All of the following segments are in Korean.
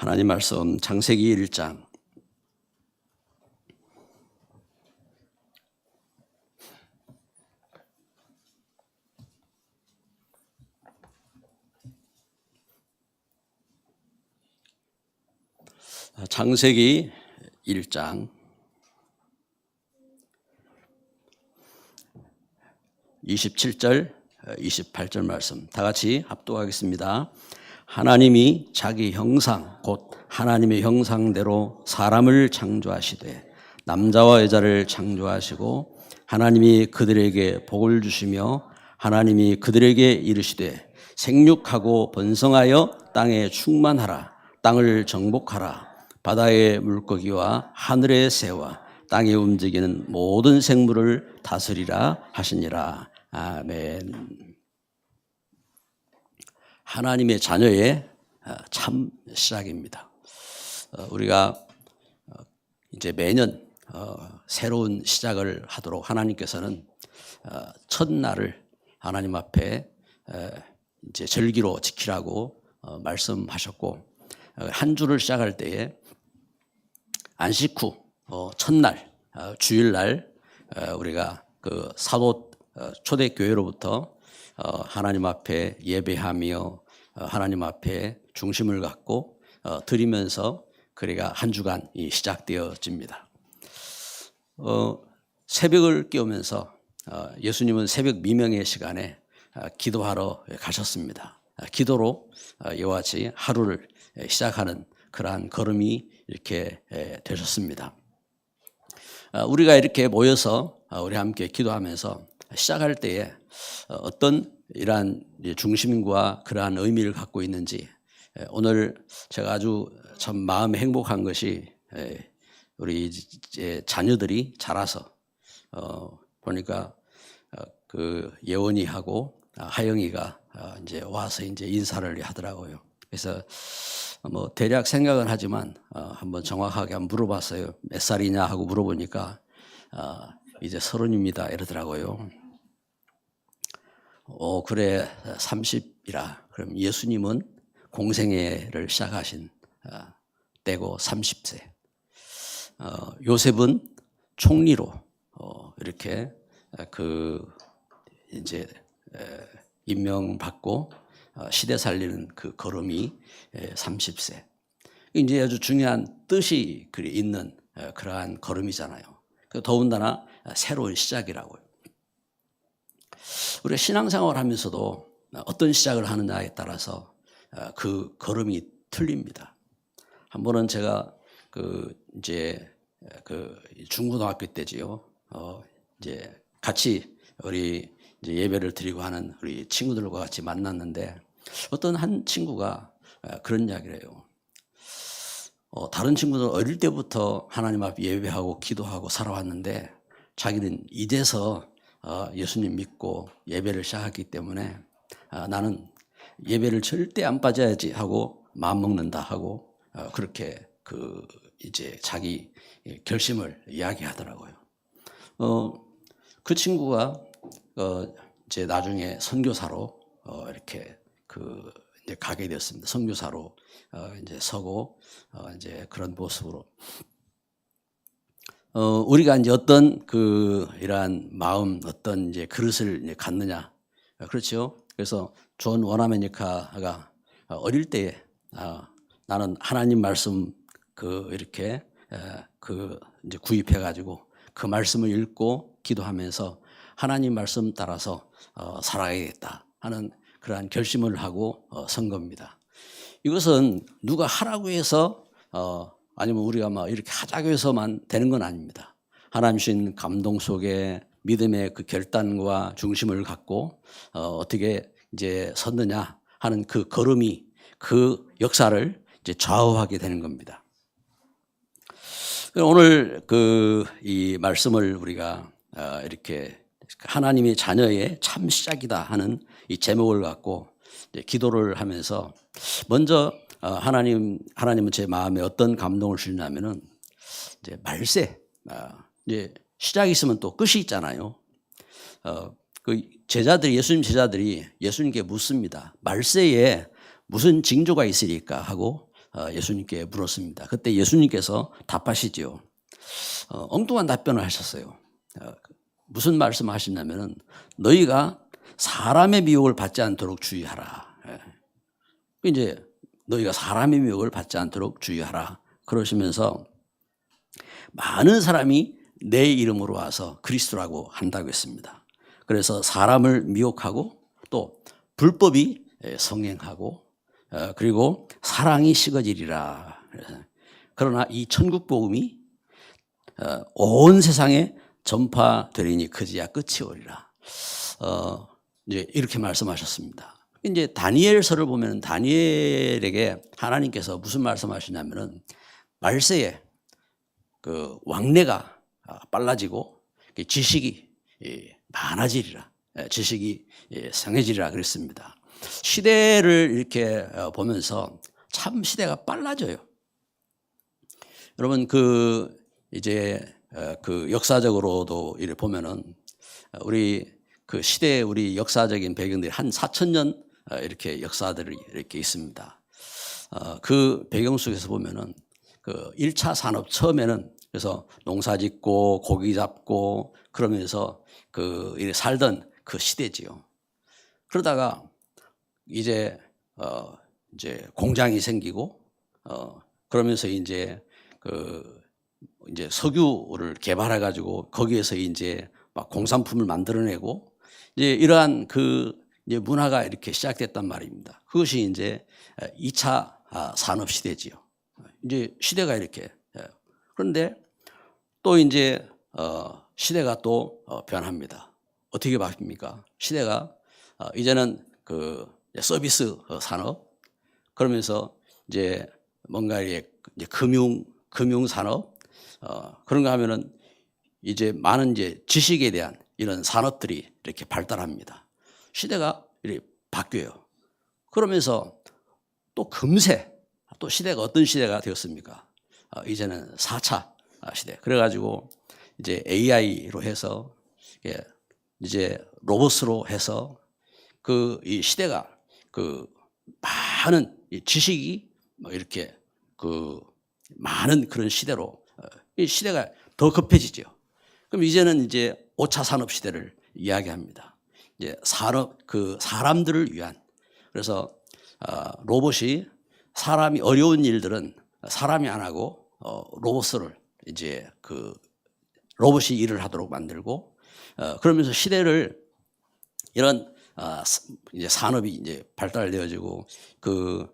하나님 말씀 창세기 1장 창세기 1장 27절 28절 말씀 다 같이 합독하겠습니다. 하나님이 자기 형상 곧 하나님의 형상대로 사람을 창조하시되 남자와 여자를 창조하시고 하나님이 그들에게 복을 주시며 하나님이 그들에게 이르시되 생육하고 번성하여 땅에 충만하라. 땅을 정복하라. 바다의 물고기와 하늘의 새와 땅에 움직이는 모든 생물을 다스리라 하시니라. 아멘. 하나님의 자녀의 참 시작입니다. 우리가 이제 매년 새로운 시작을 하도록 하나님께서는 첫날을 하나님 앞에 이제 절기로 지키라고 말씀하셨고, 한 주를 시작할 때에 안식 후 첫날 주일날 우리가 그 사도 초대교회로부터 하나님 앞에 예배하며 하나님 앞에 중심을 갖고 드리면서 그래가 한 주간 시작되어집니다. 새벽을 깨우면서 예수님은 새벽 미명의 시간에 기도하러 가셨습니다. 기도로 이와 같이 하루를 시작하는 그러한 걸음이 이렇게 되셨습니다. 우리가 이렇게 모여서 우리 함께 기도하면서 시작할 때에 어떤 이러한 중심과 그러한 의미를 갖고 있는지, 오늘 제가 아주 참 마음이 행복한 것이 우리 이제 자녀들이 자라서 보니까 그 예원이하고 하영이가 이제 와서 이제 인사를 하더라고요. 그래서 뭐 대략 생각은 하지만 한번 정확하게 한번 물어봤어요. 몇 살이냐 하고 물어보니까 이제 30입니다 이러더라고요. 그래 30이라. 그럼 예수님은 공생애를 시작하신 때고 30세. 요셉은 총리로 이렇게 그 이제 임명받고 시대 살리는 그 걸음이 30세. 이제 아주 중요한 뜻이 있는 그러한 걸음이잖아요. 더군다나 새로운 시작이라고요. 우리가 신앙생활을 하면서도 어떤 시작을 하느냐에 따라서 그 걸음이 틀립니다. 한 번은 제가 이제 중고등학교 때지요. 이제 같이 우리 이제 예배를 드리고 하는 우리 친구들과 같이 만났는데, 어떤 한 친구가 그런 이야기를 해요. 다른 친구들은 어릴 때부터 하나님 앞에 예배하고 기도하고 살아왔는데 자기는 이제서 예수님 믿고 예배를 시작했기 때문에 나는 예배를 절대 안 빠져야지 하고 마음먹는다 하고 그렇게 이제 자기 결심을 이야기하더라고요. 그 친구가 이제 나중에 선교사로 이렇게 이제 가게 되었습니다. 선교사로 이제 서고 이제 그런 모습으로 우리가 이제 어떤 이러한 마음, 어떤 이제 그릇을 이제 갖느냐, 그렇죠. 그래서 존 원아메니카가 어릴 때에 나는 하나님 말씀 이렇게 이제 구입해 가지고 그 말씀을 읽고 기도하면서 하나님 말씀 따라서 살아야겠다 하는 그러한 결심을 하고 선 겁니다. 이것은 누가 하라고 해서 아니면 우리가 막 이렇게 하자고 해서만 되는 건 아닙니다. 하나님 주신 감동 속에 믿음의 그 결단과 중심을 갖고 어떻게 이제 섰느냐 하는 그 걸음이 그 역사를 이제 좌우하게 되는 겁니다. 오늘 이 말씀을 우리가 이렇게 하나님의 자녀의 참 시작이다 하는 이 제목을 갖고 이제 기도를 하면서, 먼저 하나님은 제 마음에 어떤 감동을 주시냐면은 이제 말세, 이제 시작이 있으면 또 끝이 있잖아요. 그 제자들이, 예수님 제자들이 예수님께 묻습니다. 말세에 무슨 징조가 있으리까 하고 예수님께 물었습니다. 그때 예수님께서 답하시죠. 엉뚱한 답변을 하셨어요. 무슨 말씀을 하시냐면은 너희가 사람의 미혹을 받지 않도록 주의하라. 이제 너희가 사람의 미혹을 받지 않도록 주의하라. 그러시면서 많은 사람이 내 이름으로 와서 그리스도라고 한다고 했습니다. 그래서 사람을 미혹하고 또 불법이 성행하고 그리고 사랑이 식어지리라. 그러나 이 천국 복음이 온 세상에 전파되리니 그제야 끝이 오리라. 이제 이렇게 말씀하셨습니다. 이제 다니엘서를 보면 다니엘에게 하나님께서 무슨 말씀하시냐면은 말세에 그 왕래가 빨라지고 지식이 많아지리라. 지식이 상해지리라 그랬습니다. 시대를 이렇게 보면서 참 시대가 빨라져요. 여러분 이제 그 역사적으로도 이렇게 보면은 우리 그 시대의 우리 역사적인 배경들이 한 4,000년 이렇게 역사들이 이렇게 있습니다. 그 배경 속에서 보면은 그 1차 산업 처음에는 그래서 농사 짓고 고기 잡고 그러면서 이렇게 살던 그 시대지요. 그러다가 이제 공장이 생기고 그러면서 이제 이제 석유를 개발해 가지고 거기에서 이제 막 공산품을 만들어내고 이제 이러한 이제 문화가 이렇게 시작됐단 말입니다. 그것이 이제 2차 산업 시대지요. 이제 시대가 이렇게. 그런데 또 이제 시대가 또 변합니다. 어떻게 바뀝니까? 시대가 이제는 서비스 산업 그러면서 이제 뭔가 이제 금융 산업 그런가 하면은 이제 많은 이제 지식에 대한 이런 산업들이 이렇게 발달합니다. 시대가 이렇게 바뀌어요. 그러면서 또 금세 또 시대가 어떤 시대가 되었습니까? 이제는 4차 시대. 그래가지고 이제 AI로 해서 이제 로봇으로 해서 이 시대가 많은 지식이 이렇게 많은 그런 시대로 이 시대가 더 급해지죠. 그럼 이제는 이제 5차 산업 시대를 이야기합니다. 이제 사람들을 위한 그래서 로봇이 사람이 어려운 일들은 사람이 안 하고 로봇을 이제 로봇이 일을 하도록 만들고 그러면서 시대를 이런 이제 산업이 이제 발달되어지고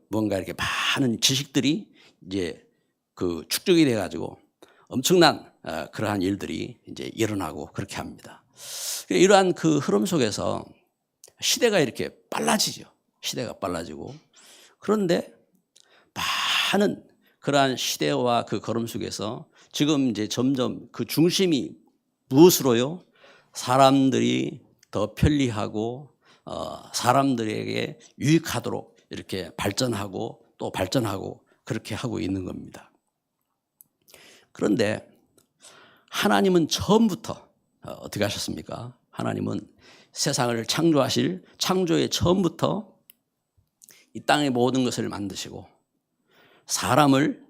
뭔가 이렇게 많은 지식들이 이제 축적이 돼 가지고 엄청난 그러한 일들이 이제 일어나고 그렇게 합니다. 이러한 흐름 속에서 시대가 이렇게 빨라지죠. 시대가 빨라지고 그런데 많은 그러한 시대와 걸음 속에서 지금 이제 점점 중심이 무엇으로요? 사람들이 더 편리하고 사람들에게 유익하도록 이렇게 발전하고 또 발전하고 그렇게 하고 있는 겁니다. 그런데 하나님은 처음부터 어떻게 하셨습니까? 하나님은 세상을 창조하실 창조의 처음부터 이 땅의 모든 것을 만드시고 사람을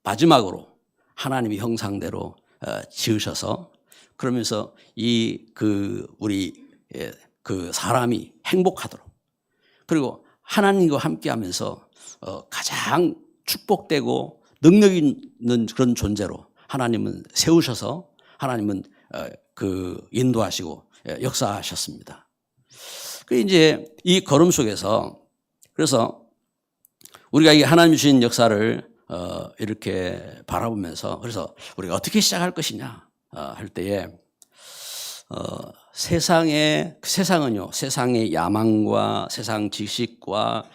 마지막으로 하나님의 형상대로 지으셔서 그러면서 우리 사람이 행복하도록 그리고 하나님과 함께하면서 가장 축복되고 능력 있는 그런 존재로 하나님은 세우셔서 하나님은 인도하시고 역사하셨습니다. 이제 이 걸음 속에서 그래서 우리가 이 하나님 주신 역사를 이렇게 바라보면서 그래서 우리가 어떻게 시작할 것이냐 할 때에 세상은요 세상의 야망과 세상 지식과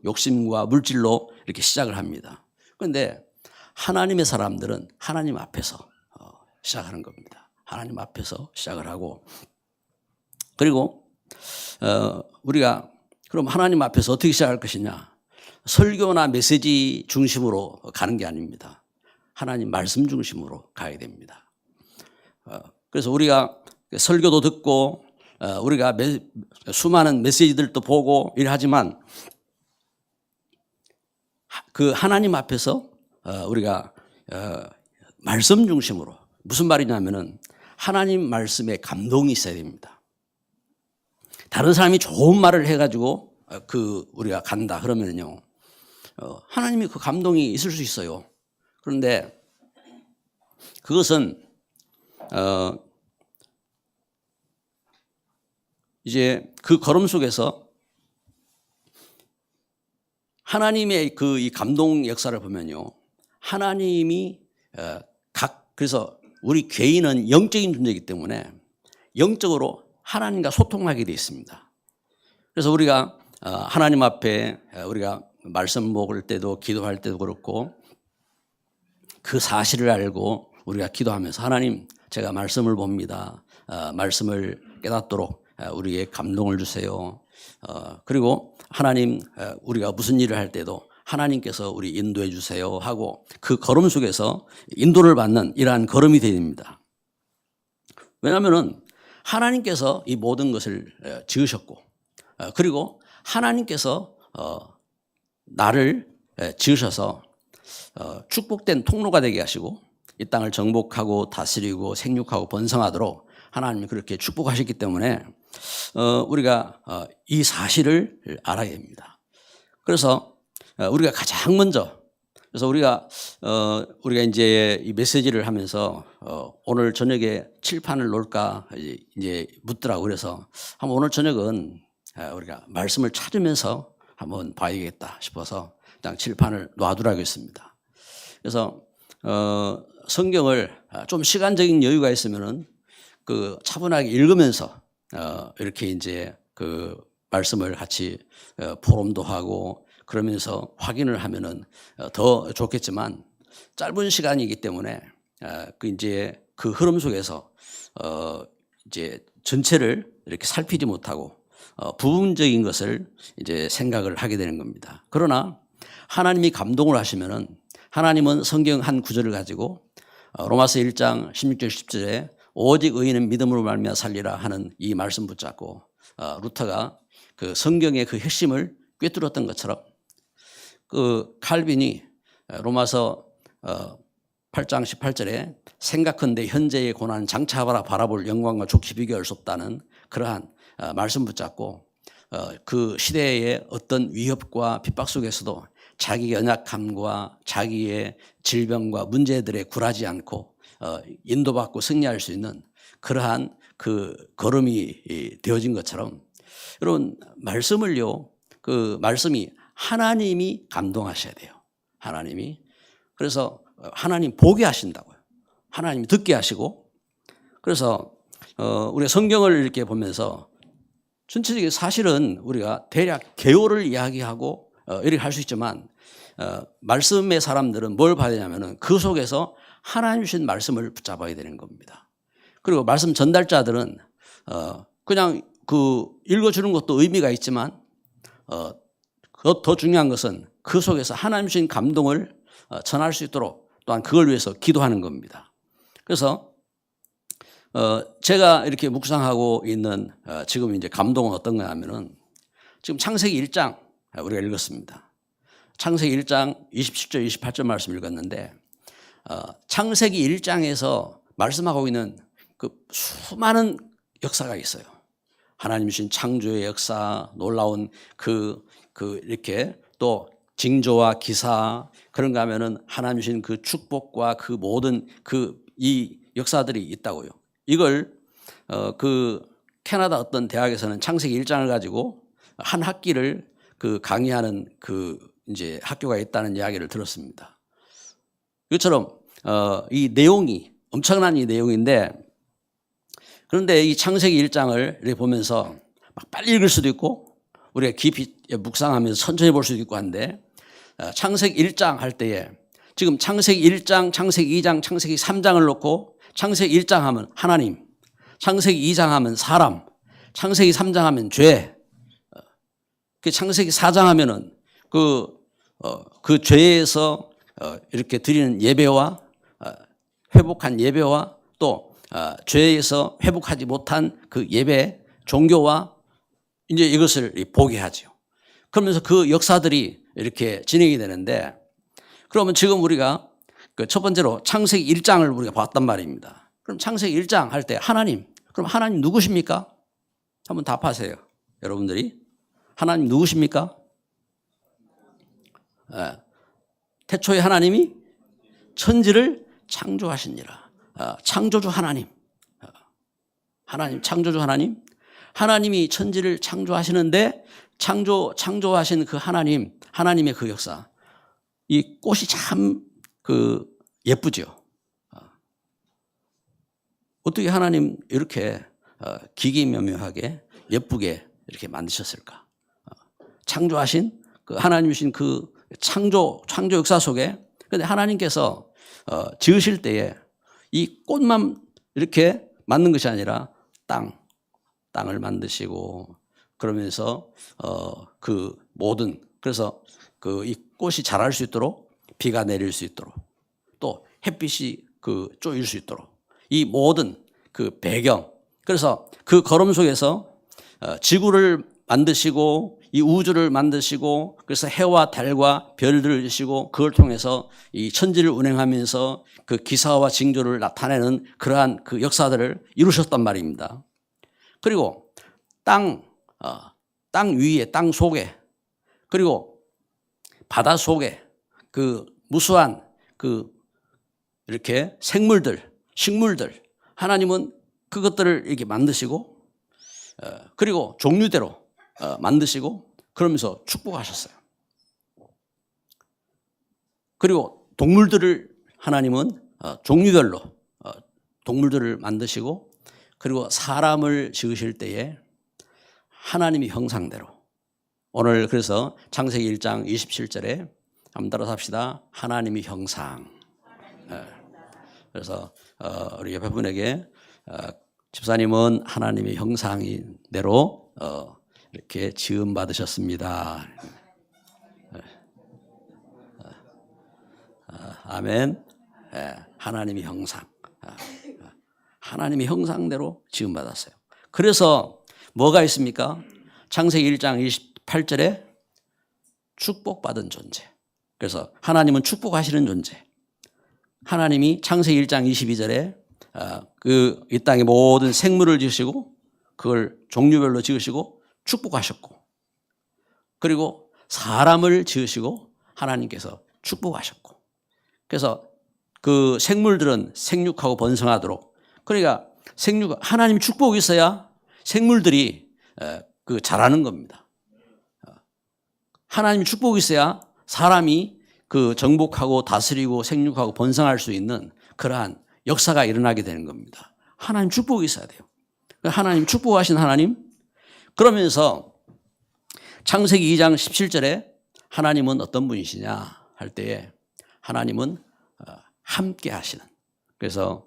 욕심과 물질로 이렇게 시작을 합니다. 그런데 하나님의 사람들은 하나님 앞에서 시작하는 겁니다. 하나님 앞에서 시작을 하고 그리고 우리가 그럼 하나님 앞에서 어떻게 시작할 것이냐? 설교나 메시지 중심으로 가는 게 아닙니다. 하나님 말씀 중심으로 가야 됩니다. 그래서 우리가 설교도 듣고 우리가 수많은 메시지들도 보고 일하지만 그 하나님 앞에서 우리가 말씀 중심으로, 무슨 말이냐면은 하나님 말씀에 감동이 있어야 됩니다. 다른 사람이 좋은 말을 해가지고 우리가 간다 그러면요, 하나님이 그 감동이 있을 수 있어요. 그런데 그것은 이제 그 걸음 속에서 하나님의 이 감동 역사를 보면요, 하나님이 그래서 우리 개인은 영적인 존재이기 때문에 영적으로 하나님과 소통하게 되어 있습니다. 그래서 우리가 하나님 앞에 우리가 말씀 먹을 때도 기도할 때도 그렇고 그 사실을 알고 우리가 기도하면서 하나님, 제가 말씀을 봅니다. 말씀을 깨닫도록 우리에게 감동을 주세요. 그리고 하나님, 우리가 무슨 일을 할 때도 하나님께서 우리 인도해 주세요 하고 그 걸음 속에서 인도를 받는 이러한 걸음이 되어야 됩니다. 왜냐하면 하나님께서 이 모든 것을 지으셨고, 그리고 하나님께서 나를 지으셔서 축복된 통로가 되게 하시고 이 땅을 정복하고 다스리고 생육하고 번성하도록 하나님이 그렇게 축복하셨기 때문에 우리가 이 사실을 알아야 됩니다. 그래서 우리가 가장 먼저, 그래서 우리가 이제 이 메시지를 하면서 오늘 저녁에 칠판을 놓을까 이제 묻더라고. 그래서 한번 오늘 저녁은 우리가 말씀을 찾으면서 한번 봐야겠다 싶어서 그냥 칠판을 놔두라고 했습니다. 그래서 성경을 좀 시간적인 여유가 있으면은 그 차분하게 읽으면서 이렇게 이제 그 말씀을 같이 포럼도 하고 그러면서 확인을 하면은 더 좋겠지만 짧은 시간이기 때문에 이제 그 흐름 속에서 이제 전체를 이렇게 살피지 못하고 부분적인 것을 이제 생각을 하게 되는 겁니다. 그러나 하나님이 감동을 하시면은 하나님은 성경 한 구절을 가지고 로마서 1장 16절 17절에 오직 의인은 믿음으로 말미암아 살리라 하는 이 말씀 붙잡고 루터가 그 성경의 그 핵심을 꿰뚫었던 것처럼 그 칼빈이 로마서 8장 18절에 생각한데 현재의 고난 장차 바라볼 영광과 좋게 비교할 수 없다는 그러한 말씀 붙잡고 그 시대의 어떤 위협과 핍박 속에서도 자기 연약함과 자기의 질병과 문제들에 굴하지 않고 인도받고 승리할 수 있는 그러한 그 걸음이 되어진 것처럼, 여러분 말씀을요, 그 말씀이 하나님이 감동하셔야 돼요. 하나님이. 그래서 하나님 보게 하신다고요. 하나님이 듣게 하시고. 그래서 우리가 성경을 이렇게 보면서 전체적인 사실은 우리가 대략 개요를 이야기하고 이렇게 할 수 있지만 말씀의 사람들은 뭘 봐야 되냐면은 그 속에서 하나님 주신 말씀을 붙잡아야 되는 겁니다. 그리고 말씀 전달자들은 그냥 그 읽어주는 것도 의미가 있지만 더 중요한 것은 그 속에서 하나님 주신 감동을 전할 수 있도록 또한 그걸 위해서 기도하는 겁니다. 그래서 제가 이렇게 묵상하고 있는 지금 이제 감동은 어떤 거냐면은 지금 창세기 1장 우리가 읽었습니다. 창세기 1장 27절 28절 말씀 읽었는데 창세기 1장에서 말씀하고 있는 그 수많은 역사가 있어요. 하나님 주신 창조의 역사, 놀라운 이렇게 또 징조와 기사, 그런가 하면은 하나님 주신 그 축복과 그 모든 이 역사들이 있다고요. 이걸 그 캐나다 어떤 대학에서는 창세기 1장을 가지고 한 학기를 그 강의하는 그 이제 학교가 있다는 이야기를 들었습니다. 이것처럼 이 내용이 엄청난 이 내용인데, 그런데 이 창세기 1장을 이렇게 보면서 막 빨리 읽을 수도 있고 우리가 깊이 묵상하면서 천천히 볼 수도 있고 한데, 창세기 1장 할 때에 지금 창세기 1장, 창세기 2장, 창세기 3장을 놓고 창세기 1장 하면 하나님, 창세기 2장 하면 사람, 창세기 3장 하면 죄, 창세기 4장 하면은 그 죄에서 이렇게 드리는 예배와 회복한 예배와 또 죄에서 회복하지 못한 그 예배, 종교와 이제 이것을 보게 하죠. 그러면서 그 역사들이 이렇게 진행이 되는데, 그러면 지금 우리가 그 첫 번째로 창세기 1장을 우리가 봤단 말입니다. 그럼 창세기 1장 할 때 하나님, 그럼 하나님 누구십니까? 한번 답하세요. 여러분들이. 하나님 누구십니까? 예. 태초에 하나님이 천지를 창조하시니라. 창조주 하나님. 하나님, 창조주 하나님. 하나님이 천지를 창조하시는데 창조하신 그 하나님, 하나님의 그 역사. 이 꽃이 참 예쁘죠. 어떻게 하나님 이렇게 기기묘묘하게 예쁘게 이렇게 만드셨을까? 창조하신 그 하나님이신 그 창조 역사 속에 근데 하나님께서 지으실 때에 이 꽃만 이렇게 만든 것이 아니라 땅을 만드시고 그러면서 그 모든 그래서 이 꽃이 자랄 수 있도록 비가 내릴 수 있도록 또 햇빛이 쪼일 수 있도록 이 모든 그 배경 그래서 그 걸음 속에서 지구를 만드시고 이 우주를 만드시고 그래서 해와 달과 별들을 주시고 그걸 통해서 이 천지를 운행하면서 그 기사와 징조를 나타내는 그러한 그 역사들을 이루셨단 말입니다. 그리고 땅 위에 땅 속에 그리고 바다 속에 그 무수한 이렇게 생물들, 식물들 하나님은 그것들을 이렇게 만드시고 그리고 종류대로 만드시고 그러면서 축복하셨어요. 그리고 동물들을 하나님은 종류별로 동물들을 만드시고 그리고 사람을 지으실 때에 하나님의 형상대로 오늘 그래서 창세기 1장 27절에 한번 따라서 합시다. 하나님의 형상. 그래서 우리 옆에 분에게 집사님은 하나님의 형상대로 이렇게 지음 받으셨습니다. 아멘. 하나님의 형상. 하나님의 형상대로 지음 받았어요. 그래서 뭐가 있습니까? 창세기 1장 28절에 축복받은 존재. 그래서 하나님은 축복하시는 존재. 하나님이 창세기 1장 22절에 이 땅의 모든 생물을 지으시고 그걸 종류별로 지으시고 축복하셨고 그리고 사람을 지으시고 하나님께서 축복하셨고 그래서 그 생물들은 생육하고 번성하도록 그러니까 하나님 축복이 있어야 생물들이 자라는 겁니다. 하나님 축복이 있어야 사람이 정복하고 다스리고 생육하고 번성할 수 있는 그러한 역사가 일어나게 되는 겁니다. 하나님 축복이 있어야 돼요. 하나님 축복하신 하나님 그러면서 창세기 2장 17절에 하나님은 어떤 분이시냐 할 때에 하나님은 함께 하시는 그래서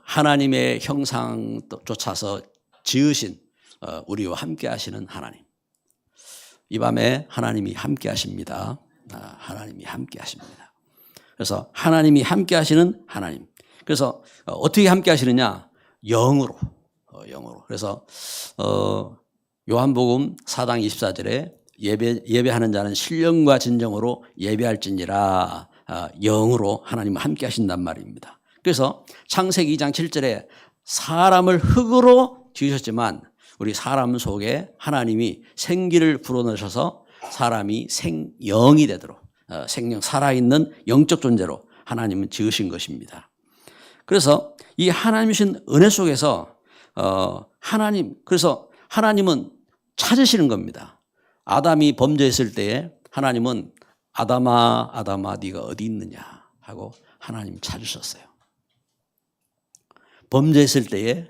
하나님의 형상 쫓아서 지으신 우리와 함께 하시는 하나님 이 밤에 하나님이 함께 하십니다. 하나님이 함께 하십니다. 그래서 하나님이 함께 하시는 하나님 그래서 어떻게 함께 하시느냐 영으로 그래서 요한복음 4장 24절에 예배하는 자는 신령과 진정으로 예배할지니라 영으로 하나님은 함께 하신단 말입니다. 그래서 창세기 2장 7절에 사람을 흙으로 지으셨지만 우리 사람 속에 하나님이 생기를 불어넣으셔서 사람이 영이 되도록 생명 살아있는 영적 존재로 하나님은 지으신 것입니다. 그래서 이 하나님이신 은혜 속에서 그래서 하나님은 찾으시는 겁니다. 아담이 범죄했을 때에 하나님은 아담아 네가 어디 있느냐 하고 하나님 찾으셨어요. 범죄했을 때에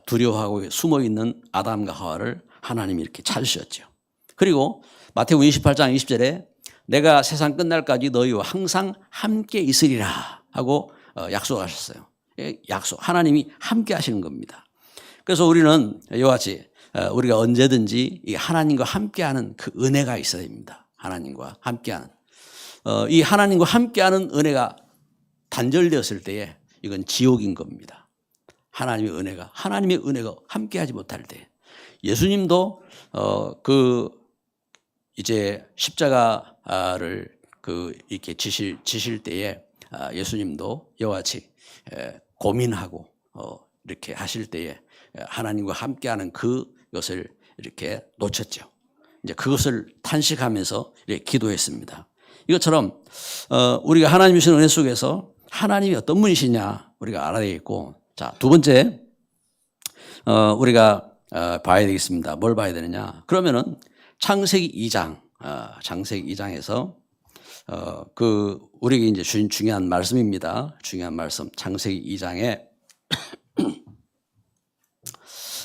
두려워하고 숨어있는 아담과 하와를 하나님이 이렇게 찾으셨죠. 그리고 마태복음 28장 20절에 내가 세상 끝날까지 너희와 항상 함께 있으리라 하고 약속하셨어요. 하나님이 함께 하시는 겁니다. 그래서 우리는 이와 같이 우리가 언제든지 이 하나님과 함께하는 그 은혜가 있어야 됩니다. 하나님과 함께하는 이 하나님과 함께하는 은혜가 단절되었을 때에 이건 지옥인 겁니다. 하나님의 은혜가 함께하지 못할 때 이제 십자가를 이렇게 지실 때에 예수님도 이와 같이 고민하고 이렇게 하실 때에 하나님과 함께하는 그것을 이렇게 놓쳤죠. 이제 그것을 탄식하면서 이렇게 기도했습니다. 이것처럼 우리가 하나님 주신 은혜 속에서 하나님이 어떤 분이시냐 우리가 알아야 되겠고, 자, 두 번째 우리가 봐야 되겠습니다. 뭘 봐야 되느냐? 그러면은 창세기 2장, 창세기 2장에서 우리에게 이제 주신 중요한 말씀입니다. 중요한 말씀, 창세기 2장에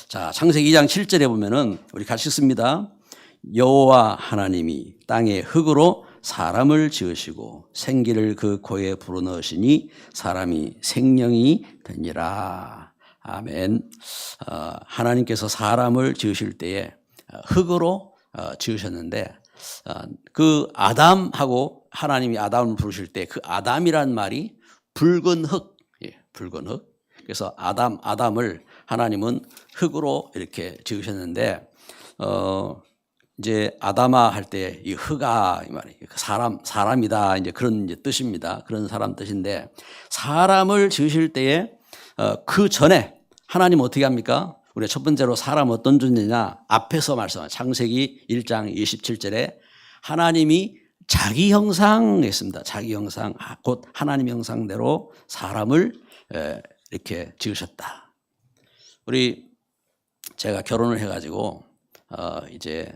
자, 창세기 2장 7절에 보면은 우리 같이 읽습니다. 여호와 하나님이 땅에 흙으로 사람을 지으시고 생기를 그 코에 불어넣으시니 사람이 생명이 되니라. 아멘. 하나님께서 사람을 지으실 때에 흙으로 지으셨는데 그 아담하고 하나님이 아담을 부르실 때 그 아담이란 말이 붉은 흙, 붉은 흙. 그래서 아담을 하나님은 흙으로 이렇게 지으셨는데 이제 아담아 할 때 이 흙아 이 말이 사람이다 이제 그런 이제 뜻입니다. 그런 사람 뜻인데 사람을 지으실 때에 그 전에 하나님 어떻게 합니까? 우리가 첫 번째로 사람 어떤 존재냐 앞에서 말씀한 창세기 1장 27절에 하나님이 자기 형상했습니다. 자기 형상 곧 하나님 형상대로 사람을 이렇게 지으셨다. 제가 결혼을 해가지고 이제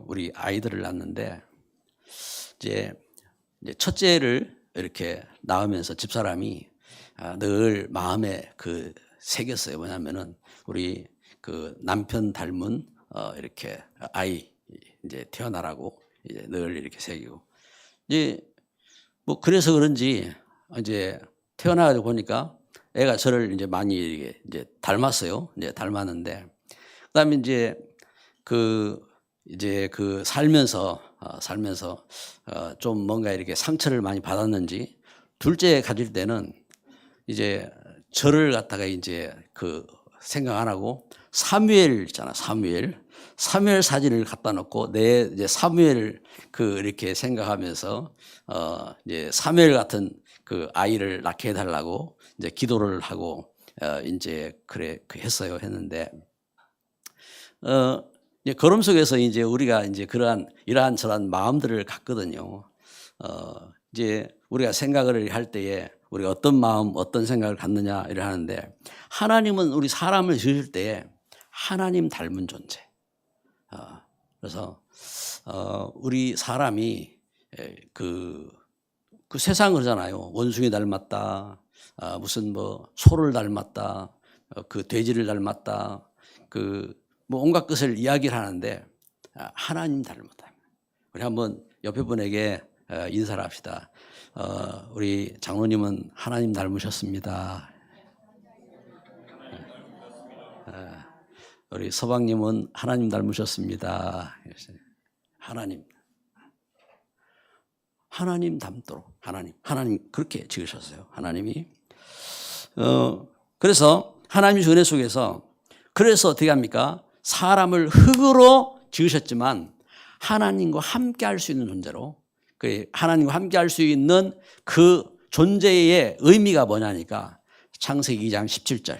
우리 아이들을 낳았는데 이제 첫째를 이렇게 낳으면서 집사람이 늘 마음에 새겼어요. 뭐냐면은 우리 남편 닮은 이렇게 아이 이제 태어나라고 이제 늘 이렇게 새기고 이제 뭐 그래서 그런지 이제 태어나가지고 보니까 애가 저를 이제 많이 이제 닮았어요. 이제 닮았는데 그다음에 이제 살면서 좀 뭔가 이렇게 상처를 많이 받았는지 둘째 가질 때는 이제 저를 갖다가 이제 생각 안 하고 사무엘 있잖아. 사무엘 사진을 갖다 놓고 내 이제 사무엘 이렇게 생각하면서 이제 사무엘 같은 아이를 낳게 해달라고 이제 기도를 하고 이제 했어요. 했는데 이제 걸음 속에서 이제 우리가 이제 이러한 저러한 마음들을 갖거든요. 이제 우리가 생각을 할 때에 우리가 어떤 마음, 어떤 생각을 갖느냐 이래 하는데 하나님은 우리 사람을 지으실 때에 하나님 닮은 존재. 그래서 우리 사람이 그 세상 그러잖아요. 원숭이 닮았다. 무슨 뭐 소를 닮았다. 돼지를 닮았다. 뭐 온갖 것을 이야기를 하는데 하나님 닮았다. 우리 한번 옆에 분에게 인사를 합시다. 우리 장로님은 하나님 닮으셨습니다. 우리 서방님은 하나님 닮으셨습니다. 하나님 닮도록 하나님 그렇게 지으셨어요. 하나님이. 그래서 하나님의 은혜 속에서 그래서 어떻게 합니까? 사람을 흙으로 지으셨지만 하나님과 함께 할 수 있는 존재로 하나님과 함께 할 수 있는 그 존재의 의미가 뭐냐니까 창세기 2장 17절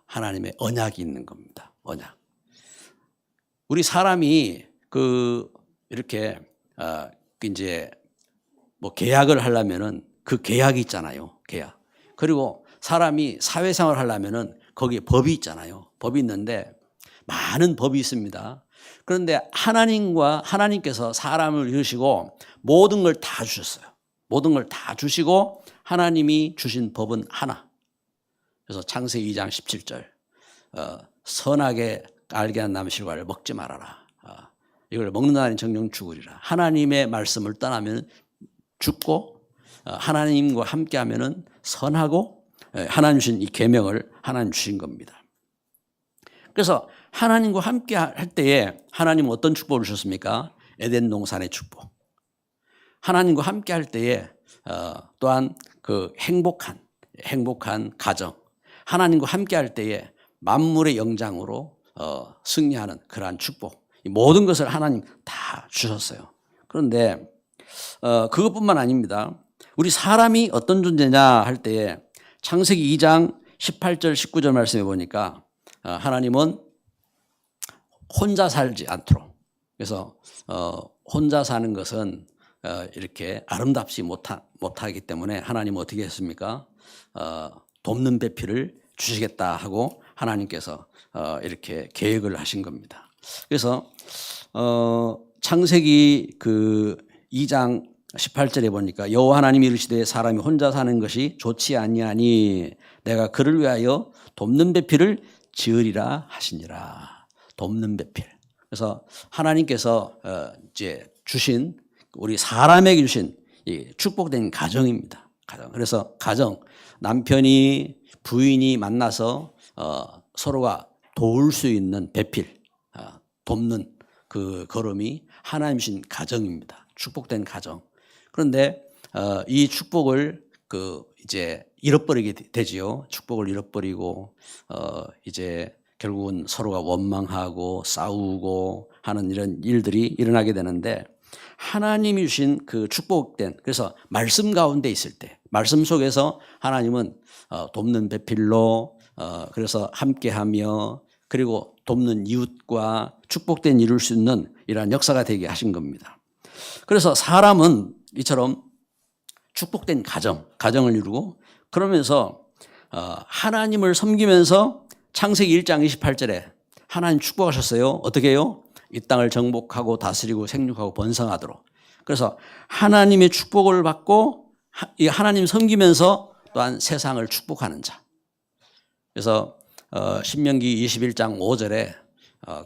하나님의 언약이 있는 겁니다. 언약. 우리 사람이 이렇게 이제 뭐 계약을 하려면은 그 계약이 있잖아요. 계약. 그리고 사람이 사회생활을 하려면은 거기에 법이 있잖아요. 법이 있는데 많은 법이 있습니다. 그런데 하나님께서 사람을 이루시고 모든 걸 다 주셨어요. 모든 걸 다 주시고 하나님이 주신 법은 하나. 그래서 창세기 2장 17절 선하게 알게 한 나무실과를 먹지 말아라. 이걸 먹는다는 정령 죽으리라. 하나님의 말씀을 떠나면 죽고 하나님과 함께하면은 선하고 하나님 주신 이 계명을 하나님 주신 겁니다. 그래서 하나님과 함께 할 때에 하나님은 어떤 축복을 주셨습니까? 에덴 동산의 축복. 하나님과 함께 할 때에 또한 행복한 가정. 하나님과 함께 할 때에 만물의 영장으로 승리하는 그러한 축복. 이 모든 것을 하나님 다 주셨어요. 그런데 그것뿐만 아닙니다. 우리 사람이 어떤 존재냐 할 때에 창세기 2장 18절 19절 말씀해 보니까 하나님은 혼자 살지 않도록, 그래서 혼자 사는 것은 이렇게 아름답지 못하기 때문에 하나님은 어떻게 했습니까? 돕는 배필을 주시겠다 하고 하나님께서 이렇게 계획을 하신 겁니다. 그래서 창세기 그 2장 18절에 보니까 여호와 하나님이 이르시되 사람이 혼자 사는 것이 좋지 아니하니 내가 그를 위하여 돕는 배필을 지으리라 하시니라. 돕는 배필. 그래서 하나님께서 이제 주신, 우리 사람에게 주신 이 축복된 가정입니다. 가정. 그래서 가정, 남편이 부인이 만나서 서로가 도울 수 있는 배필, 돕는 그 걸음이 하나님 주신 가정입니다. 축복된 가정. 그런데 이 축복을 이제 잃어버리게 되지요. 축복을 잃어버리고 이제 결국은 서로가 원망하고 싸우고 하는 이런 일들이 일어나게 되는데, 하나님이 주신 그 축복된, 그래서 말씀 가운데 있을 때, 말씀 속에서 하나님은 돕는 배필로 그래서 함께하며 그리고 돕는 이웃과 축복된 이룰 수 있는 이러한 역사가 되게 하신 겁니다. 그래서 사람은 이처럼 축복된 가정을 이루고, 그러면서 하나님을 섬기면서 창세기 1장 28절에 하나님 축복하셨어요. 어떻게 해요? 이 땅을 정복하고 다스리고 생육하고 번성하도록. 그래서 하나님의 축복을 받고 이 하나님 섬기면서 또한 세상을 축복하는 자. 그래서 신명기 21장 5절에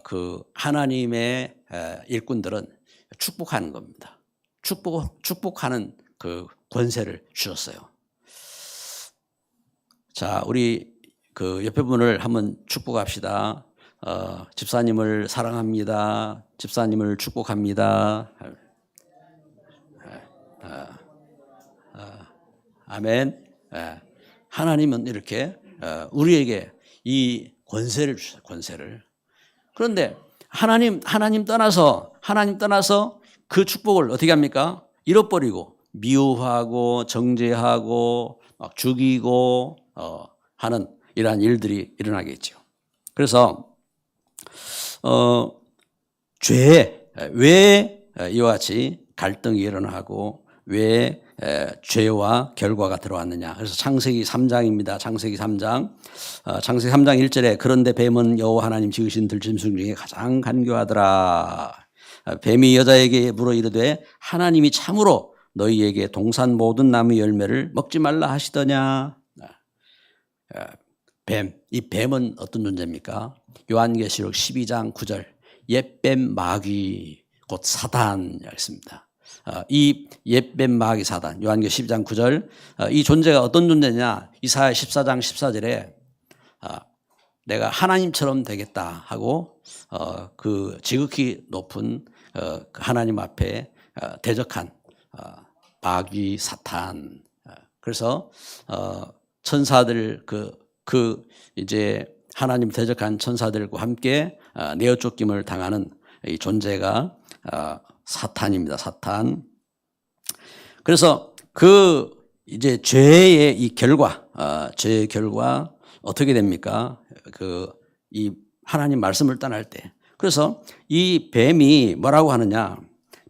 그 하나님의 일꾼들은 축복하는 겁니다. 축복하는 그 권세를 주셨어요. 자, 우리 그 옆에 분을 한번 축복합시다. 집사님을 사랑합니다. 집사님을 축복합니다. 아멘. 하나님은 이렇게 우리에게 이 권세를 주셔요. 권세를. 그런데 하나님 떠나서 그 축복을 어떻게 합니까? 잃어버리고 미워하고 정죄하고 막 죽이고 하는 이러한 일들이 일어나겠죠. 그래서 왜 이와 같이 갈등이 일어나고 왜 죄와 결과가 들어왔느냐. 그래서 창세기 3장입니다. 창세기 3장. 창세기 3장 1절에 그런데 뱀은 여호와 하나님 지으신 들짐승 중에 가장 간교하더라. 뱀이 여자에게 물어 이르되 하나님이 참으로 너희에게 동산 모든 나무 열매를 먹지 말라 하시더냐. 뱀, 이 뱀은 어떤 존재입니까? 요한계시록 12장 9절 옛뱀 마귀 곧 사단이라고 했습니다. 이 옛뱀 마귀 사단, 요한계시록 12장 9절 이 존재가 어떤 존재냐? 이사야 14장 14절에 내가 하나님처럼 되겠다 하고 그 지극히 높은 하나님 앞에 대적한 마귀 사탄. 그래서 천사들 이제 하나님 대적한 천사들과 함께 내어 쫓김을 당하는 이 존재가 사탄입니다. 사탄. 그래서 이제 죄의 이 결과, 죄의 결과 어떻게 됩니까? 이 하나님 말씀을 떠날 때. 그래서 이 뱀이 뭐라고 하느냐?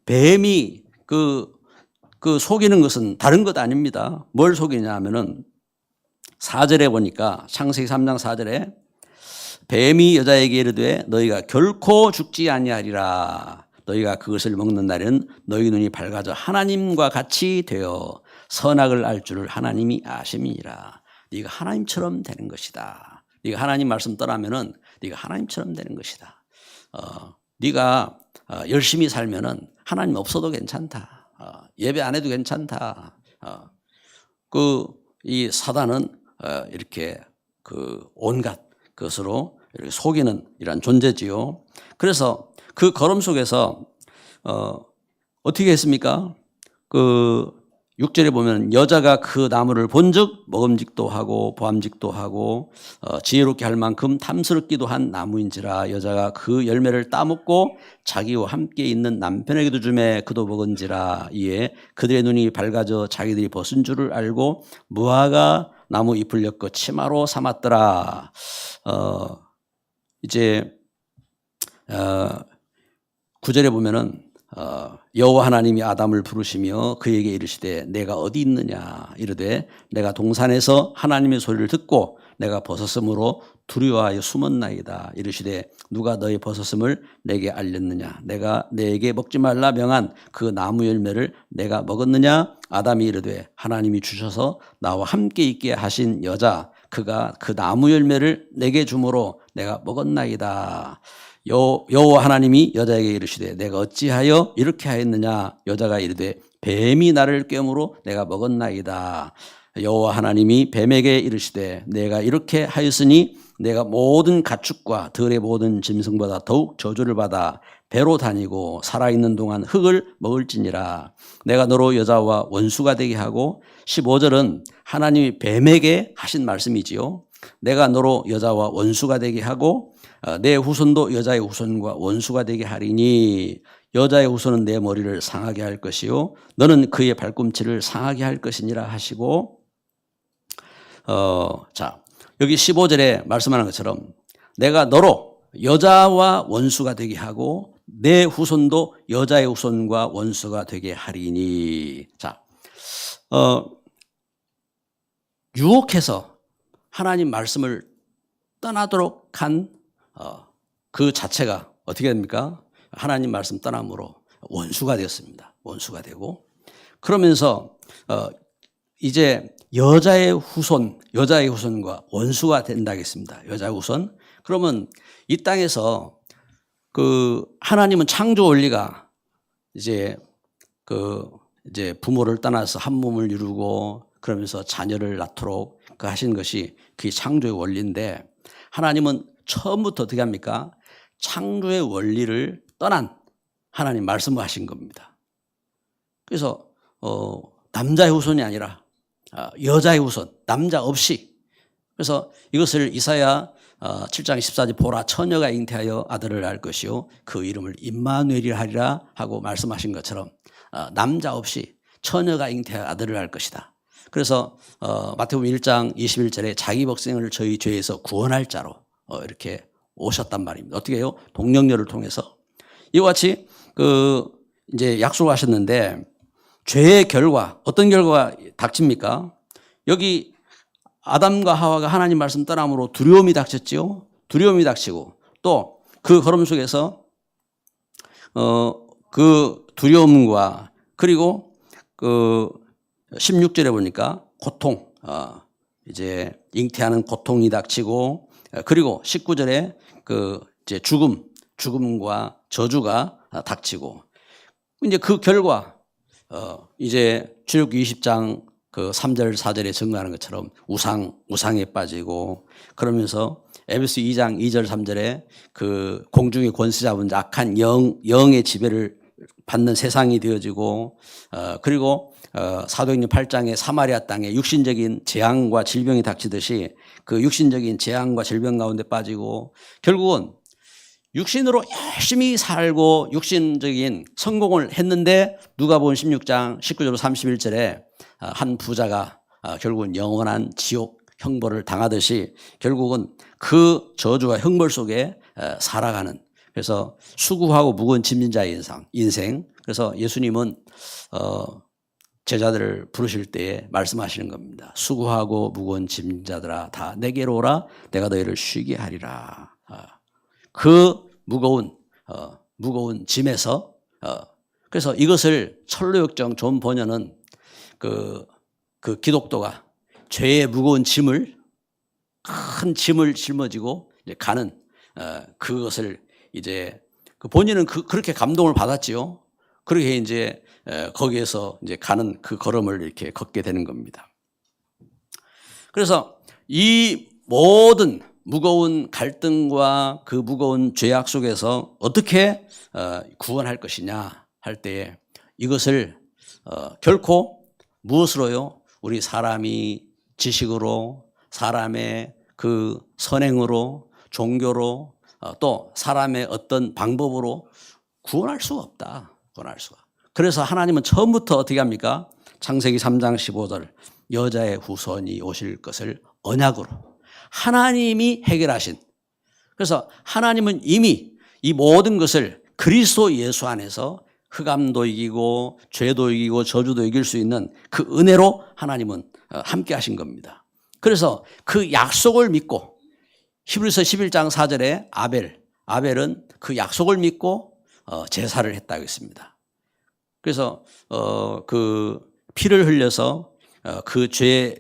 뱀이 속이는 것은 다른 것 아닙니다. 뭘 속이냐 하면은 4절에 보니까 창세기 3장 4절에 뱀이 여자에게 이르되 너희가 결코 죽지 아니하리라. 너희가 그것을 먹는 날에는 너희 눈이 밝아져 하나님과 같이 되어 선악을 알 줄을 하나님이 아심이니라. 네가 하나님처럼 되는 것이다. 네가 하나님 말씀 떠나면은 네가 하나님처럼 되는 것이다. 네가 열심히 살면은 하나님 없어도 괜찮다. 예배 안 해도 괜찮다. 이 사단은 이렇게 온갖 것으로 이렇게 속이는 이런 존재지요. 그래서 그 걸음 속에서 어떻게 했습니까? 6절에 보면 여자가 그 나무를 본즉 먹음직도 하고 보암직도 하고 지혜롭게 할 만큼 탐스럽기도 한 나무인지라 여자가 그 열매를 따먹고 자기와 함께 있는 남편에게도 주매 그도 먹은지라. 이에 그들의 눈이 밝아져 자기들이 벗은 줄을 알고 무화과 나무 잎을 엮어 치마로 삼았더라. 이제 9절에 보면은 여호와 하나님이 아담을 부르시며 그에게 이르시되 내가 어디 있느냐 이르되 내가 동산에서 하나님의 소리를 듣고 내가 벗었으므로 두려워하여 숨었나이다. 이르시되 누가 너의 벗었음을 내게 알렸느냐 내가 내게 먹지 말라 명한 그 나무 열매를 내가 먹었느냐. 아담이 이르되 하나님이 주셔서 나와 함께 있게 하신 여자 그가 그 나무 열매를 내게 주므로 내가 먹었나이다. 여호와 하나님이 여자에게 이르시되 내가 어찌하여 이렇게 하였느냐. 여자가 이르되 뱀이 나를 꿰므로 내가 먹었나이다. 여호와 하나님이 뱀에게 이르시되 내가 이렇게 하였으니 내가 모든 가축과 들의 모든 짐승보다 더욱 저주를 받아 배로 다니고 살아있는 동안 흙을 먹을지니라. 내가 너로 여자와 원수가 되게 하고 15절은 하나님이 뱀에게 하신 말씀이지요. 내가 너로 여자와 원수가 되게 하고 내 후손도 여자의 후손과 원수가 되게 하리니 여자의 후손은 내 머리를 상하게 할 것이요 너는 그의 발꿈치를 상하게 할 것이니라 하시고 자 여기 15절에 말씀하는 것처럼 내가 너로 여자와 원수가 되게 하고 내 후손도 여자의 후손과 원수가 되게 하리니. 자 유혹해서 하나님 말씀을 떠나도록 한 그 자체가 어떻게 됩니까? 하나님 말씀 떠남으로 원수가 되었습니다. 원수가 되고 그러면서 이제 여자의 후손과 원수가 된다겠습니다. 여자의 후손. 그러면 이 땅에서 그 하나님은 창조 원리가 이제 부모를 떠나서 한 몸을 이루고 그러면서 자녀를 낳도록 그 하신 것이 그게 창조의 원리인데 하나님은 처음부터 어떻게 합니까? 창조의 원리를 떠난 하나님 말씀을 하신 겁니다. 그래서 남자의 후손이 아니라 여자의 후손, 남자 없이. 그래서 이것을 이사야 7장 14절 보라 처녀가 잉태하여 아들을 낳을 것이요 그 이름을 임마누엘이라 하리라 하고 말씀하신 것처럼 남자 없이 처녀가 잉태하여 아들을 낳을 것이다. 그래서 마태복음 1장 21절에 자기 백성을 저희 죄에서 구원할 자로 이렇게 오셨단 말입니다. 어떻게 해요? 동력녀를 통해서 이와 같이 이제 약속하셨는데 죄의 결과 어떤 결과가 닥칩니까? 여기 아담과 하와가 하나님 말씀 떠남으로 두려움이 닥쳤지요. 두려움이 닥치고 또 그 걸음 속에서 그 두려움과 그리고 16절에 보니까 고통, 이제 잉태하는 고통이 닥치고 그리고 19절에 이제 죽음과 저주가 닥치고 이제 그 결과 이제 출애굽기 20장 3절 4절에 증거하는 것처럼 우상에 빠지고 그러면서 에베소 2장 2절 3절에 그 공중의 권세 잡은 악한 영의 지배를 받는 세상이 되어지고 그리고 사도행전 8장의 사마리아 땅에 육신적인 재앙과 질병이 닥치듯이 그 육신적인 재앙과 질병 가운데 빠지고 결국은 육신으로 열심히 살고 육신적인 성공을 했는데 누가복음 16장 19절 31절에 한 부자가 결국은 영원한 지옥 형벌을 당하듯이 결국은 그 저주와 형벌 속에 살아가는 그래서 수고하고 무거운 짐진 자의 인생. 그래서 예수님은 제자들을 부르실 때에 말씀하시는 겁니다. 수고하고 무거운 짐진 자들아 다 내게로 오라 내가 너희를 쉬게 하리라. 그 무거운 짐에서 그래서 이것을 철로역정 존 번연은 그 기독도가 죄의 무거운 짐을 큰 짐을 짊어지고 이제 가는 그것을 이제 그 본인은 그렇게 감동을 받았지요. 그렇게 이제 거기에서 이제 가는 그 걸음을 이렇게 걷게 되는 겁니다. 그래서 이 모든 무거운 갈등과 그 무거운 죄악 속에서 어떻게 구원할 것이냐 할 때에 이것을 결코 무엇으로요? 우리 사람이 지식으로, 사람의 그 선행으로, 종교로, 또 사람의 어떤 방법으로 구원할 수가 없다. 구원할 수가. 그래서 하나님은 처음부터 어떻게 합니까? 창세기 3장 15절 여자의 후손이 오실 것을 언약으로 하나님이 해결하신. 그래서 하나님은 이미 이 모든 것을 그리스도 예수 안에서 흑암도 이기고 죄도 이기고 저주도 이길 수 있는 그 은혜로 하나님은 함께 하신 겁니다. 그래서 그 약속을 믿고 히브리서 11장 4절에 아벨은 그 약속을 믿고 제사를 했다고 했습니다. 그래서 그 피를 흘려서 그 죄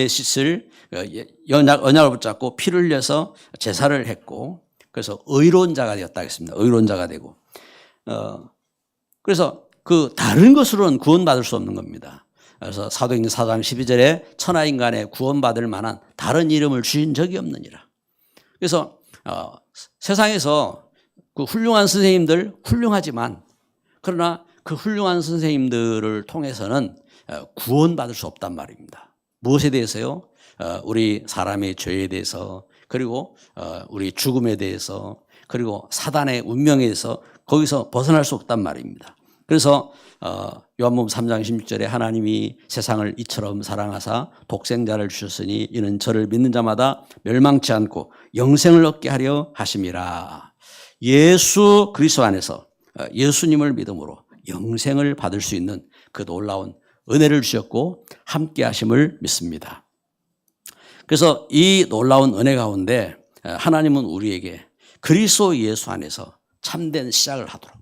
씻을 언약을 붙잡고 피를 흘려서 제사를 했고, 그래서 의로운 자가 되었다고 했습니다. 의로운 자가 되고, 그래서 그 다른 것으로는 구원받을 수 없는 겁니다. 그래서 사도행전 4장 12절에 천하인간에 구원받을 만한 다른 이름을 주신 적이 없느니라. 그래서 세상에서 그 훌륭한 선생님들 훌륭하지만, 그러나 그 훌륭한 선생님들을 통해서는 구원받을 수 없단 말입니다. 무엇에 대해서요? 우리 사람의 죄에 대해서, 그리고 우리 죽음에 대해서, 그리고 사단의 운명에 대해서 거기서 벗어날 수 없단 말입니다. 그래서 요한복음 3장 16절에 하나님이 세상을 이처럼 사랑하사 독생자를 주셨으니 이는 저를 믿는 자마다 멸망치 않고 영생을 얻게 하려 하심이라. 예수 그리스도 안에서 예수님을 믿음으로 영생을 받을 수 있는 그 놀라운 은혜를 주셨고 함께 하심을 믿습니다. 그래서 이 놀라운 은혜 가운데 하나님은 우리에게 그리스도 예수 안에서 참된 시작을 하도록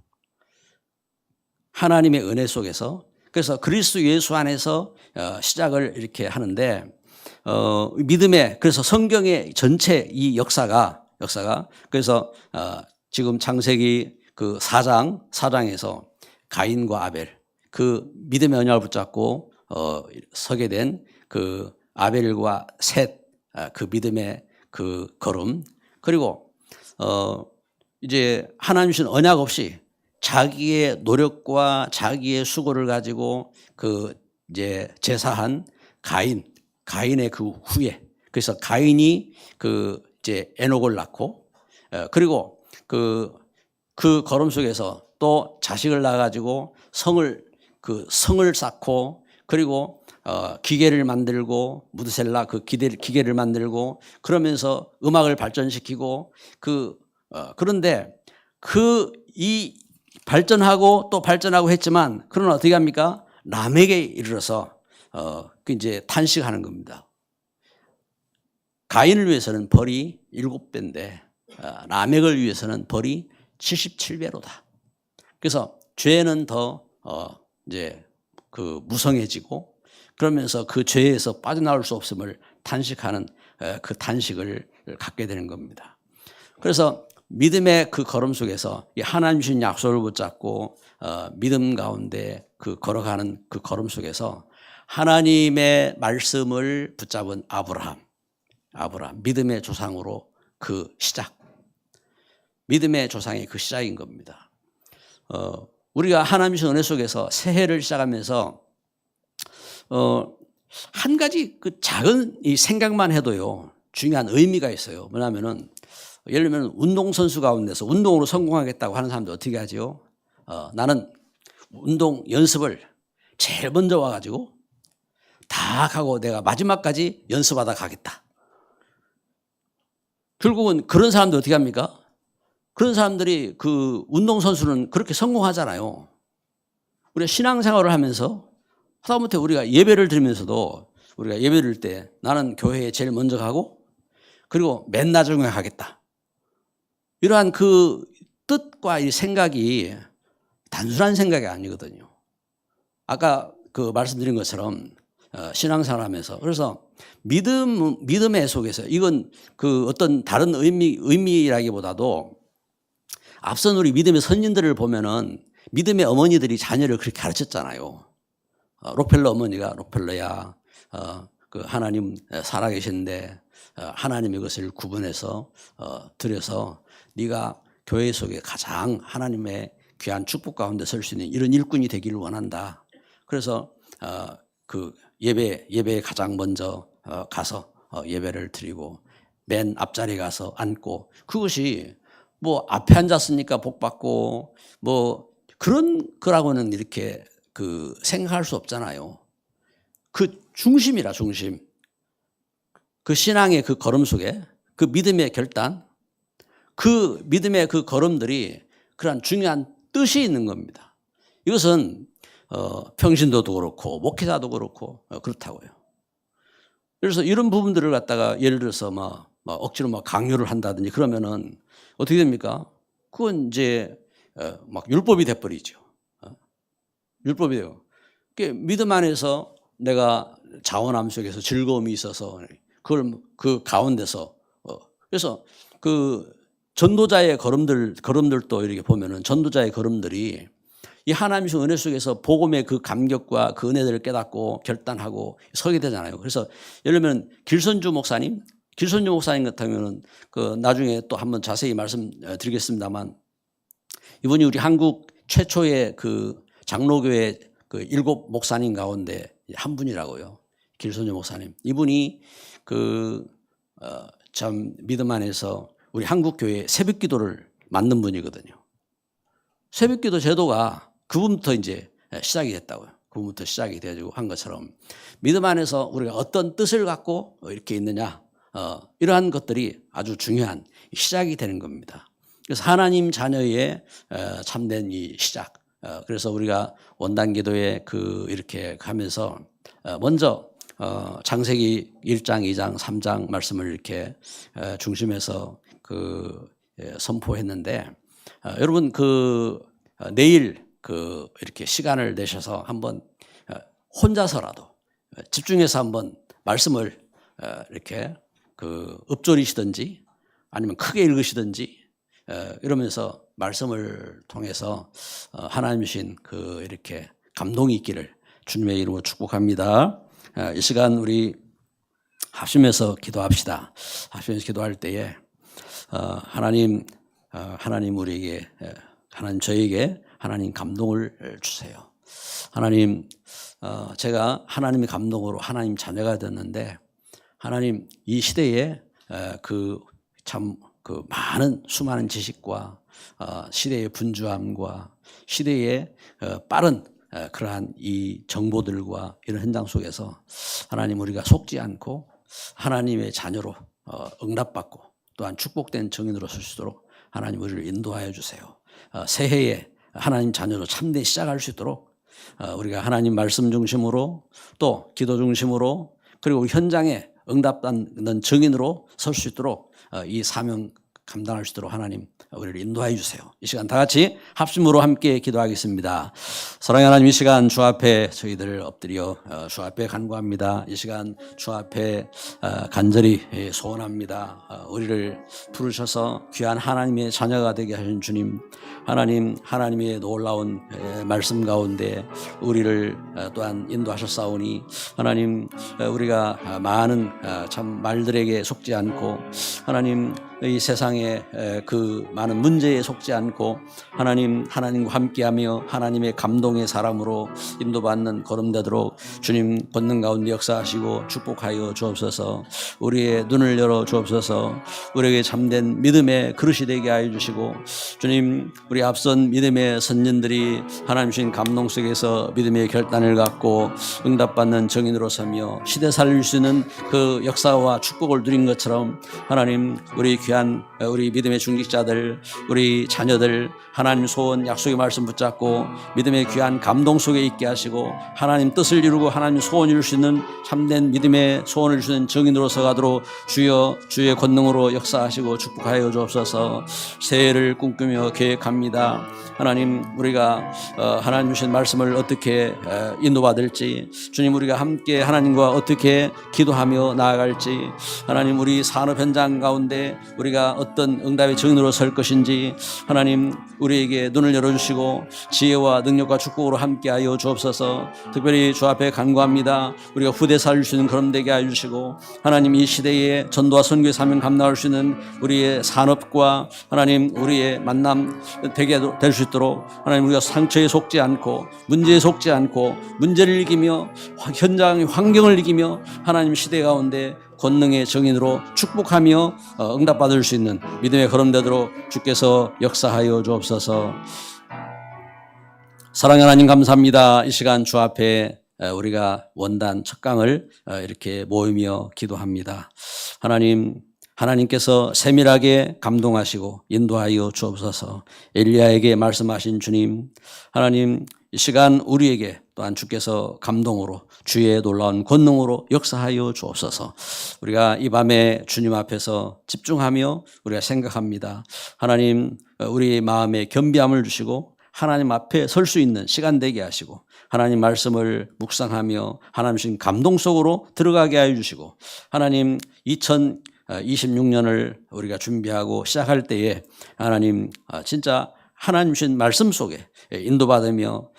하나님의 은혜 속에서, 그래서 그리스도 예수 안에서 시작을 이렇게 하는데, 믿음의, 그래서 성경의 전체 이 역사가 그래서 지금 창세기 그 4장에서 가인과 아벨, 그 믿음의 언약을 붙잡고 서게 된 그 아벨과 셋, 그 믿음의 그 걸음, 그리고 이제 하나님 주신 언약 없이 자기의 노력과 자기의 수고를 가지고 그 이제 제사한 가인의 그 후에, 그래서 가인이 그 이제 에녹을 낳고, 그리고 그 걸음 속에서 또 자식을 낳아가지고 성을 쌓고, 그리고 기계를 만들고 무드셀라 그 기계를 만들고, 그러면서 음악을 발전시키고, 그런데 이 발전하고 또 발전하고 했지만, 그러나 어떻게 합니까? 람에게 이르러서 그 이제 탄식하는 겁니다. 가인을 위해서는 벌이 7배인데 라멕을 위해서는 벌이 77배로다. 그래서 죄는 더 이제 그 무성해지고, 그러면서 그 죄에서 빠져나올 수 없음을 탄식하는 그 탄식을 갖게 되는 겁니다. 그래서 믿음의 그 걸음 속에서 하나님 주신 약속을 붙잡고 믿음 가운데 그 걸어가는 그 걸음 속에서 하나님의 말씀을 붙잡은 아브라함 믿음의 조상으로 그 시작, 믿음의 조상의 그 시작인 겁니다. 우리가 하나님 주신 은혜 속에서 새해를 시작하면서 한 가지 그 작은 이 생각만 해도요 중요한 의미가 있어요. 뭐냐면은 예를 들면 운동선수 가운데서 운동으로 성공하겠다고 하는 사람들 어떻게 하죠? 나는 운동 연습을 제일 먼저 와가지고 다 하고 내가 마지막까지 연습하다 가겠다. 결국은 그런 사람들 어떻게 합니까? 그런 사람들이 그 운동선수는 그렇게 성공하잖아요. 우리가 신앙생활을 하면서 하다못해 우리가 예배를 드리면서도 우리가 예배를 드릴 때 나는 교회에 제일 먼저 가고 그리고 맨 나중에 가겠다. 이러한 그 뜻과 이 생각이 단순한 생각이 아니거든요. 아까 그 말씀드린 것처럼 신앙생활 하면서, 그래서 믿음의 속에서 이건 그 어떤 다른 의미라기보다도 앞선 우리 믿음의 선진들을 보면은 믿음의 어머니들이 자녀를 그렇게 가르쳤잖아요. 록펠러 어머니가 록펠러야, 그 하나님 살아계신데 하나님 이것을 구분해서 드려서 네가 교회 속에 가장 하나님의 귀한 축복 가운데 설 수 있는 이런 일꾼이 되기를 원한다. 그래서 그 예배에 가장 먼저 가서 예배를 드리고 맨 앞자리에 가서 앉고, 그것이 뭐 앞에 앉았으니까 복 받고 뭐 그런 거라고는 이렇게 그 생각할 수 없잖아요. 그 중심이라, 중심. 그 신앙의 그 걸음 속에 그 믿음의 결단, 그 믿음의 그 걸음들이 그런 중요한 뜻이 있는 겁니다. 이것은 평신도도 그렇고 목회자도 그렇고 그렇다고요. 그래서 이런 부분들을 갖다가 예를 들어서 막 억지로 강요를 한다든지 그러면은 어떻게 됩니까? 그건 이제 막 율법이 돼버리죠. 율법이 돼요. 믿음 안에서 내가 자원함 속에서 즐거움이 있어서 그걸 그 가운데서 그래서 그 전도자의 걸음들도 이렇게 보면은 전도자의 걸음들이 이 하나님의 은혜 속에서 복음의 그 감격과 그 은혜들을 깨닫고 결단하고 서게 되잖아요. 그래서 예를 들면 길선주 목사님 같으면은 그 나중에 또 한번 자세히 말씀드리겠습니다만, 이분이 우리 한국 최초의 그 장로교회 그 7 목사님 가운데 한 분이라고요. 길선주 목사님. 이분이 참 믿음 안에서 우리 한국 교회 새벽 기도를 만든 분이거든요. 새벽 기도 제도가 그분부터 이제 시작이 됐다고요. 그분부터 시작이 되어지고 한 것처럼 믿음 안에서 우리가 어떤 뜻을 갖고 이렇게 있느냐, 이러한 것들이 아주 중요한 시작이 되는 겁니다. 그래서 하나님 자녀의 참된 이 시작. 그래서 우리가 원단 기도에 이렇게 가면서 먼저 창세기 1장, 2장, 3장 말씀을 이렇게 중심해서 선포했는데, 여러분 내일 이렇게 시간을 내셔서 한번 혼자서라도 집중해서 한번 말씀을 이렇게 읊조리시든지 아니면 크게 읽으시든지 이러면서 말씀을 통해서 하나님 주신 이렇게 감동이 있기를 주님의 이름으로 축복합니다. 이 시간 우리 합심해서 기도합시다. 합심해서 기도할 때에 하나님 우리에게, 하나님 저에게 하나님 감동을 주세요. 하나님, 제가 하나님의 감동으로 하나님 자녀가 됐는데, 하나님 이 시대에 많은 수많은 지식과 시대의 분주함과 시대의 빠른 그러한 이 정보들과 이런 현장 속에서 하나님 우리가 속지 않고 하나님의 자녀로 응답받고 또한 축복된 증인으로 설 수 있도록 하나님 우리를 인도하여 주세요. 새해에 하나님 자녀로 참된 시작할 수 있도록 우리가 하나님 말씀 중심으로 또 기도 중심으로 그리고 현장에 응답받는 증인으로 설 수 있도록 이 사명 감당할 수 있도록 하나님 우리를 인도하여 주세요. 이 시간 다 같이 합심으로 함께 기도하겠습니다. 사랑하는 하나님, 이 시간 주 앞에 저희들 엎드려 주 앞에 간구합니다. 이 시간 주 앞에 간절히 소원합니다. 우리를 부르셔서 귀한 하나님의 자녀가 되게 하신 주님, 하나님의 놀라운 말씀 가운데 우리를 또한 인도하셨사오니 하나님, 우리가 많은 참 말들에게 속지 않고 하나님 이 세상의 그 많은 문제에 속지 않고 하나님과 함께하며 하나님의 감동의 사람으로 인도받는 걸음되도록 주님 권능 가운데 역사하시고 축복하여 주옵소서. 우리의 눈을 열어 주옵소서. 우리에게 참된 믿음의 그릇이 되게 하여 주시고, 주님 우리 앞선 믿음의 선진들이 하나님 주신 감동 속에서 믿음의 결단을 갖고 응답받는 증인으로 서며 시대 살릴 수 있는 그 역사와 축복을 누린 것처럼 하나님 우리 귀한 우리 믿음의 중직자들, 우리 자녀들 하나님 소원 약속의 말씀 붙잡고 믿음의 귀한 감동 속에 있게 하시고 하나님 뜻을 이루고 하나님 소원 이룰 수 있는 참된 믿음의 소원을 주는 증인으로 서가도록 주여 주의 권능으로 역사하시고 축복하여 주옵소서. 새해를 꿈꾸며 계획합니다. 하나님 우리가 하나님 주신 말씀을 어떻게 인도받을지, 주님 우리가 함께 하나님과 어떻게 기도하며 나아갈지, 하나님 우리 산업 현장 가운데 우리가 어떤 응답의 증인으로 설 것인지 하나님 우리에게 눈을 열어주시고 지혜와 능력과 축복으로 함께하여 주옵소서. 특별히 주 앞에 간구합니다. 우리가 후대 살릴 수 있는 그런 되게 하여 주시고 하나님 이 시대에 전도와 선교의 사명 감당할 수 있는 우리의 산업과 하나님 우리의 만남 되게 될 수 있도록 하나님 우리가 상처에 속지 않고 문제에 속지 않고 문제를 이기며 현장의 환경을 이기며 하나님 시대 가운데 권능의 증인으로 축복하며 응답받을 수 있는 믿음의 걸음되도록 주께서 역사하여 주옵소서. 사랑하는 하나님 감사합니다. 이 시간 주 앞에 우리가 원단 첫 강을 이렇게 모이며 기도합니다. 하나님께서 세밀하게 감동하시고 인도하여 주옵소서. 엘리야에게 말씀하신 주님, 하나님 이 시간 우리에게 또한 주께서 감동으로 주의 놀라운 권능으로 역사하여 주옵소서. 우리가 이 밤에 주님 앞에서 집중하며 우리가 생각합니다. 하나님 우리 마음에 겸비함을 주시고 하나님 앞에 설 수 있는 시간 되게 하시고 하나님 말씀을 묵상하며 하나님 주신 감동 속으로 들어가게 하여 주시고 하나님 2026년을 우리가 준비하고 시작할 때에 하나님 진짜 하나님 주신 말씀 속에 인도받으며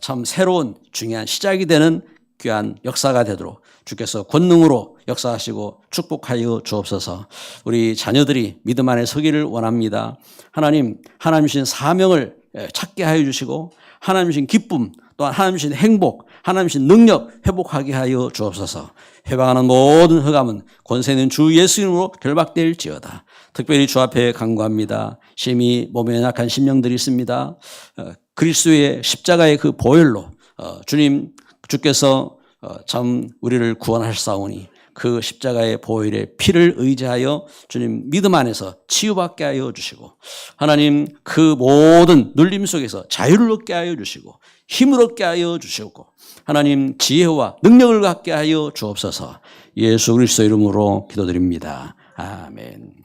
참 새로운 중요한 시작이 되는 귀한 역사가 되도록 주께서 권능으로 역사하시고 축복하여 주옵소서. 우리 자녀들이 믿음 안에 서기를 원합니다. 하나님 주신 사명을 찾게 하여 주시고 하나님 주신 기쁨 또한 하나님 주신 행복 하나님 주신 능력 회복하게 하여 주옵소서. 회방하는 모든 흑암은 권세 있는 주 예수 이름으로 결박될지어다. 특별히 주 앞에 간구합니다. 심히 몸에 연약한 심령들이 있습니다. 그리스도의 십자가의 그 보혈로 주께서 참 우리를 구원하셨사오니 그 십자가의 보혈의 피를 의지하여 주님 믿음 안에서 치유받게 하여 주시고 하나님 그 모든 눌림 속에서 자유를 얻게 하여 주시고 힘을 얻게 하여 주시고 하나님 지혜와 능력을 갖게 하여 주옵소서. 예수 그리스도 이름으로 기도드립니다. 아멘.